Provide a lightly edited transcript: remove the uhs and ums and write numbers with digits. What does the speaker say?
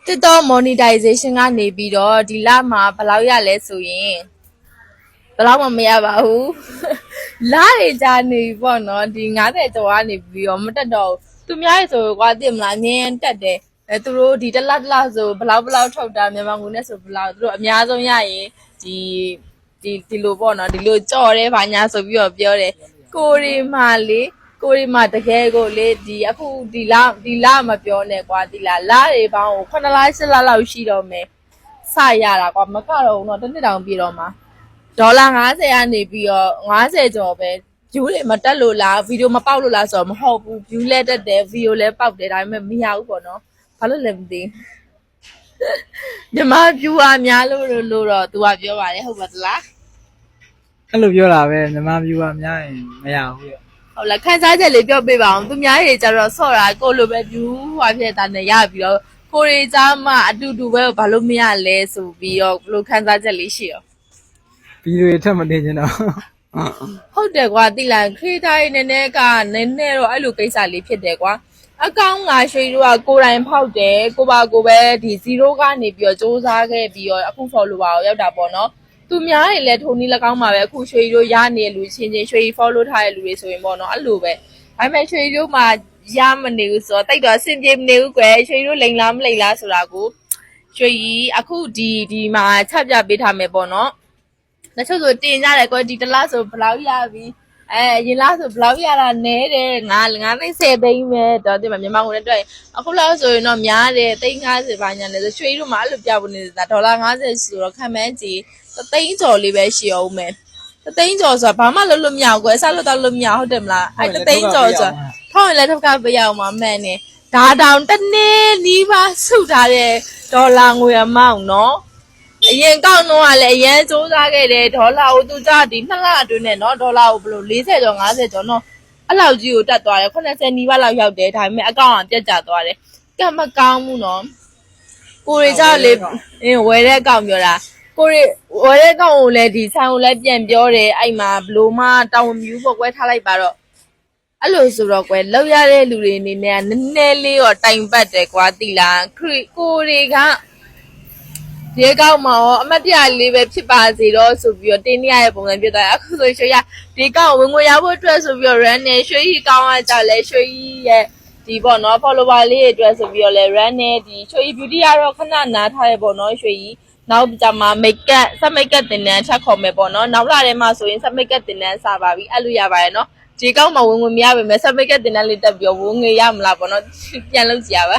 TikTok monetization ကနေပြီးတော့ဒီလမှာဘယ်လောက်ရလဲဆိုရင်ဘယ်လောက်မှမရပါဘူးလတွေကြာနေပြီပေါ့နော်ဒီ90ကျော်ကနေပြီးတော့မတက်တော့သူများရေဆိုကွာသိမလားငင်းတက်တယ်သူတို့ဒီတစ်လဆိုဘယ်လောက်ထုတ်တာမြန်မာငွေနဲ့ဆိုဘယ်လောက်သူတို့အများဆုံးရရင်ဒီလိုပေါ့နော်ဒီလိုကြော်တယ်ဘာညာဆိုပြီးတော့ပြောတယ်ကိုရီမာတကယ်ကိုလေဒီအခုဒီလမပြောနဲ့ကွာဒီလတွေပေါင်း9လ10လလောက်ရှိတော့မယ်စရတာကွာမကတော့ဘူးတော့တစ်နှစ်တောင်ပြည့်တော့မှာဒေါ်လာ90ကနေပြီးတော့90ကျော်ပဲ view တွေမတက်လို့လားဗီဒီယိုမပေါက်လို့လားဆိုတော့မဟုတ်ဘူး view လဲတက်တယ်ဗီဒီယိုလဲပေါက်တယ်ဒါပေမဲ့မရဘူးပေါ့နော်ဘာလို့လဲမသိညီမ view အများလို့တော့ तू ကပြောပါတယ်ဟုတ်ပါသလား အဲ့လိုပြောတာပဲမြန်မာ view အများရင်မရဘူးရဲ့ဟုတ်လားခန်းစားချက်လေးပြောပြပါအောင်သူများတွေကြတော့ဆော့တာကိုလိုပဲ view ဟွာဖြစ်တာနဲ့ရပြီးတော့ကိုရီကြားမှအတူတူပဲဘာလို့မရလဲဆိုပြီးတော့ဘလို့ခန်းစားချက်လေးရှိရော ဗီဒီယိုထပ်မတင်ချင်တော့ဟုတ်တယ်ကွာတိလာခရီးတိုင်းနည်းနည်းတော့အဲ့လိုကိစ္စလေးဖြစ်တယ်ကွာအကောင့်ငါရွှေတို့ကကိုယ်တိုင်ဖောက်တယ်ကိုပါကိုပဲဒီ0ကနေပြီးတော့စူးစမ်းခဲ့ပြီးတော့အခု follower ကိုရောက်တာပေါ့နော်သူများတွေလည်းထုံနည်း၎င်းမှာပဲအခုရွှေတို့ရနေလူချင်းရွှေ follow ထားတဲ့လူတွေဆိုရင်ပေါ့နော်အဲ့လိုပဲဒါပေမဲ့ရွှေတို့မှာရမနေဘူးဆိုတော့တိတ်တော့အဆင်ပြေမနေဘူးကွယ်ရွှေတို့လိန်လားမလိန်လားဆိုတာကိုရွှေကြီးအခုဒီမှာချက်ပြပေးထားမယ်ပေါ့နော်တချို့ဆိုတင်ကြတယ်ကွယ်ဒီတစ်လားဆိုဘယ်လောက်ရပြီရင်လားဆိုဘယ်လောက်ရတာနဲတယ်ငါသိ10သိန်းပဲတော့ဒီမှာမြန်မာငွေနဲ့တွက်အခုလောက်ဆိုရင်တော့များတယ်350ဘာညာလဲဆိုရွှေတို့မှာအဲ့လိုပြဖို့နေတာဒေါ်လာ50ဆိုတော့ခံမှန်းကြည့်သိန်းကျော်လေးပဲရှိအောင်မယ်သိန်းကျော်ဆိုတာဘာမှလုပ်လို့မရဘူးကွယ်ဆက်လို့တော့လို့မရဟုတ်တယ်မလားအဲ့သိန်းကျော်ဆိုတာထောက်ရင်လည်းထောက်ကပေးရအောင်မမှန်နဲ့ဒါတောင်တစ်နေ့နီးပါးစုထားတဲ့ဒေါ်လာငွေအမောက်နော်အရင်ကောက်တော့ကလည်းအရင်စူးစမ်းခဲ့တယ်ဒေါ်လာကိုသူကြဒီ2လအတွင်းနဲ့နော်ဒေါ်လာကိုဘယ်လို40ကျော်50ကျော်နော်အဲ့လောက်ကြီးကိုတက်သွားတယ်80နီးပါးလောက်ရောက်တယ်ဒါပေမဲ့အကောင့်ကပြတ်ကျသွားတယ်ကမကောင်းဘူးနော်ကိုရီကြောက်လေဝယ်တဲ့အကောင့်ပြောတာကိုရီဝယ်တဲ့အကောင့်ကိုလည်းဒီဆိုင်ကိုလည်းပြန်ပြောတယ်အဲ့မှာဘလို့မှတောင်းမြူးပေါ့ကွဲထားလိုက်ပါတော့အဲ့လိုဆိုတော့ကွယ်လောက်ရတဲ့လူတွေအနေနဲ့နည်းနည်းလေးတော့တိုင်ပတ်တယ်ကွာတိလားကိုရီကဒီကောက်မှာအမတ်တရလေးပဲဖြစ်ပါစေတော့ဆိုပြီးတော့တင်းနေရတဲ့ပုံစံဖြစ်သွားတယ်အခုဆိုရွှေရဒီကောက်ဝင်ငွေရဖို့အတွက်ဆိုပြီးတော့ run နေရွှေကြီးကောင်းရကြလဲရွှေကြီးရဲ့ဒီပေါ့နော် follower လေးတွေအတွက်ဆိုပြီးတော့လဲ run နေဒီရွှေကြီး beauty ကတော့ခဏနားထားရပေါ့နော်ရွှေကြီးနောက်ကြမှာ makeup ဆက် makeup တင်တန်းချက်ခေါ်မယ်ပေါ့နော်နောက်လာထဲမှာဆိုရင်ဆက် makeup တင်တန်းစပါပြီအဲ့လိုရပါတယ်နော်ဒီကောက်မှာဝင်ငွေမရပါမယ်ဆက် makeup တင်တန်းလေးတက်ပြီးတော့ဝင်ငွေရမလားပေါ့နော်ပြန်လုပ်ကြည့်ရပါ